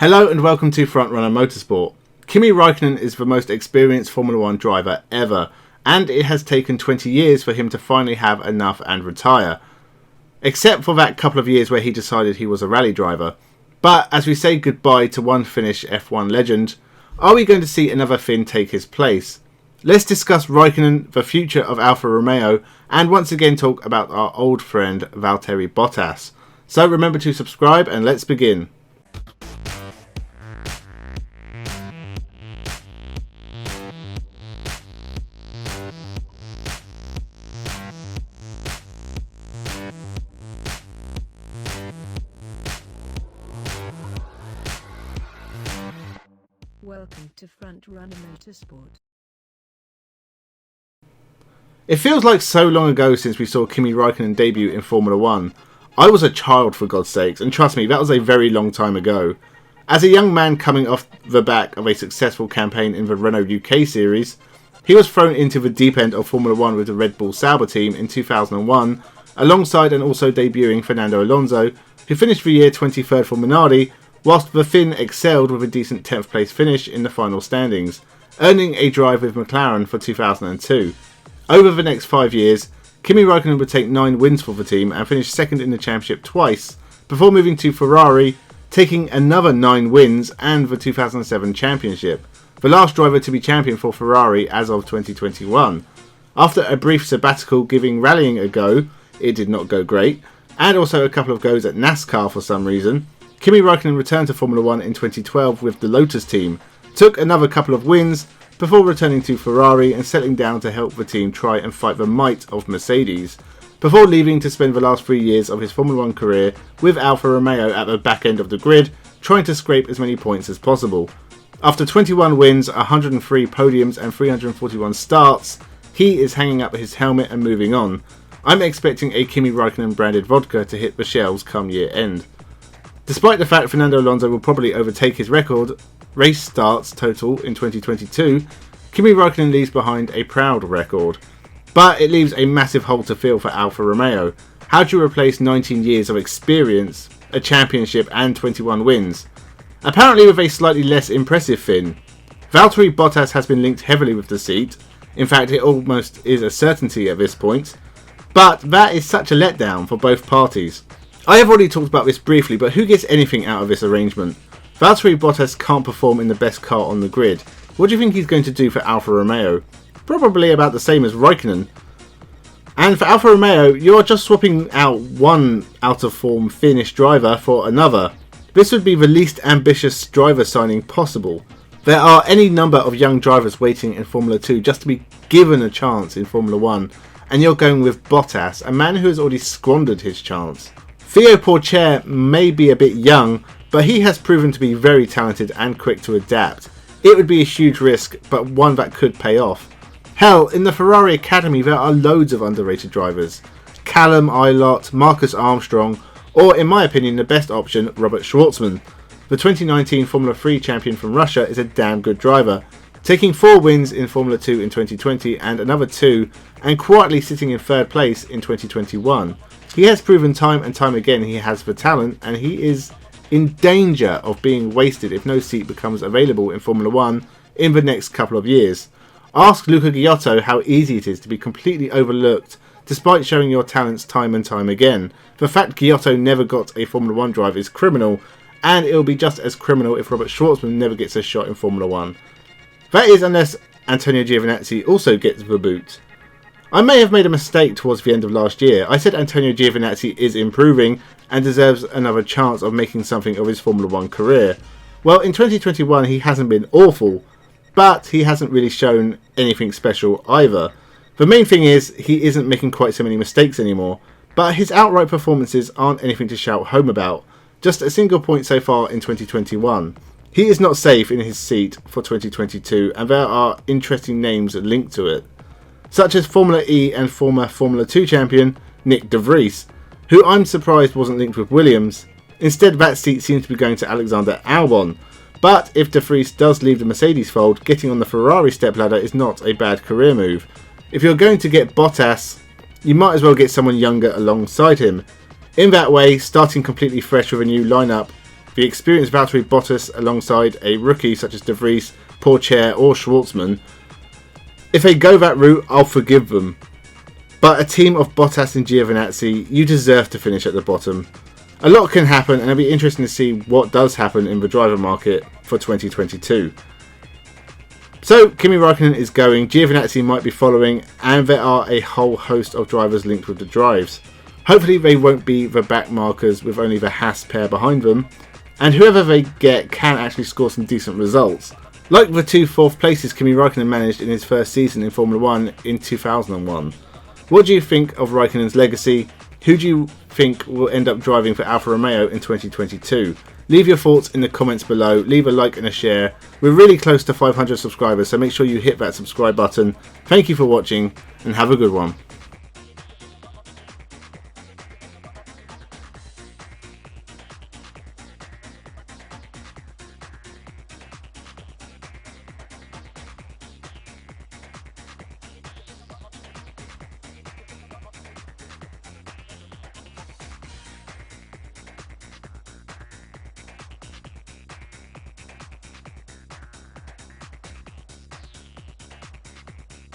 Hello and welcome to Frontrunner Motorsport. Kimi Raikkonen is the most experienced Formula 1 driver ever, and it has taken 20 years for him to finally have enough and retire. Except for that couple of years where he decided he was a rally driver. But as we say goodbye to one Finnish F1 legend, are we going to see another Finn take his place? Let's discuss Raikkonen, the future of Alfa Romeo, and once again talk about our old friend Valtteri Bottas. So remember to subscribe and let's begin. Welcome to Frontrunner Motorsport. It feels like so long ago since we saw Kimi Raikkonen debut in Formula 1. I was a child, for God's sakes, and trust me, that was a very long time ago. As a young man coming off the back of a successful campaign in the Renault UK series, he was thrown into the deep end of Formula 1 with the Red Bull Sauber team in 2001, alongside and also debuting Fernando Alonso, who finished the year 23rd for Minardi, whilst the Finn excelled with a decent 10th place finish in the final standings, earning a drive with McLaren for 2002. Over the next 5 years, Kimi Raikkonen would take 9 wins for the team and finish second in the championship twice, before moving to Ferrari, taking another 9 wins and the 2007 championship, the last driver to be champion for Ferrari as of 2021. After a brief sabbatical giving rallying a go, it did not go great, and also a couple of goes at NASCAR for some reason, Kimi Raikkonen returned to Formula 1 in 2012 with the Lotus team, took another couple of wins before returning to Ferrari and settling down to help the team try and fight the might of Mercedes, before leaving to spend the last 3 years of his Formula 1 career with Alfa Romeo at the back end of the grid, trying to scrape as many points as possible. After 21 wins, 103 podiums and 341 starts, he is hanging up his helmet and moving on. I'm expecting a Kimi Raikkonen branded vodka to hit the shelves come year end. Despite the fact Fernando Alonso will probably overtake his record race starts total in 2022, Kimi Raikkonen leaves behind a proud record. But it leaves a massive hole to fill for Alfa Romeo. How do you replace 19 years of experience, a championship and 21 wins? Apparently with a slightly less impressive Finn. Valtteri Bottas has been linked heavily with the seat. In fact, it almost is a certainty at this point. But that is such a letdown for both parties. I have already talked about this briefly, but who gets anything out of this arrangement? Valtteri Bottas can't perform in the best car on the grid. What do you think he's going to do for Alfa Romeo? Probably about the same as Raikkonen. And for Alfa Romeo, you're just swapping out one out-of-form Finnish driver for another. This would be the least ambitious driver signing possible. There are any number of young drivers waiting in Formula 2 just to be given a chance in Formula 1, and you're going with Bottas, a man who has already squandered his chance. Theo Pourchaire may be a bit young, but he has proven to be very talented and quick to adapt. It would be a huge risk, but one that could pay off. Hell, in the Ferrari Academy there are loads of underrated drivers. Callum Ilott, Marcus Armstrong, or in my opinion the best option, Robert Schwartzman. The 2019 Formula 3 champion from Russia is a damn good driver, taking 4 wins in Formula 2 in 2020 and another 2, and quietly sitting in 3rd place in 2021. He has proven time and time again he has the talent, and he is in danger of being wasted if no seat becomes available in Formula 1 in the next couple of years. Ask Luca Ghiotto how easy it is to be completely overlooked despite showing your talents time and time again. The fact Ghiotto never got a Formula 1 drive is criminal, and it will be just as criminal if Robert Schwartzman never gets a shot in Formula 1. That is unless Antonio Giovinazzi also gets the boot. I may have made a mistake towards the end of last year. I said Antonio Giovinazzi is improving and deserves another chance of making something of his Formula 1 career. Well, in 2021 he hasn't been awful, but he hasn't really shown anything special either. The main thing is he isn't making quite so many mistakes anymore, but his outright performances aren't anything to shout home about. Just a single point so far in 2021. He is not safe in his seat for 2022, and there are interesting names linked to it, such as Formula E and former Formula 2 champion Nick de Vries, who I'm surprised wasn't linked with Williams. Instead, that seat seems to be going to Alexander Albon. But if de Vries does leave the Mercedes fold, getting on the Ferrari stepladder is not a bad career move. If you're going to get Bottas, you might as well get someone younger alongside him. In that way, starting completely fresh with a new lineup the experienced Valtteri Bottas alongside a rookie such as De Vries, Pourchaire or Schwartzman, if they go that route, I'll forgive them. But a team of Bottas and Giovinazzi, you deserve to finish at the bottom. A lot can happen, and it'll be interesting to see what does happen in the driver market for 2022. So, Kimi Raikkonen is going, Giovinazzi might be following, and there are a whole host of drivers linked with the drives. Hopefully they won't be the back markers with only the Haas pair behind them, and whoever they get can actually score some decent results. Like the 2 fourth places Kimi Raikkonen managed in his first season in Formula 1 in 2001. What do you think of Raikkonen's legacy? Who do you think will end up driving for Alfa Romeo in 2022? Leave your thoughts in the comments below, leave a like and a share. We're really close to 500 subscribers, so make sure you hit that subscribe button. Thank you for watching, and have a good one.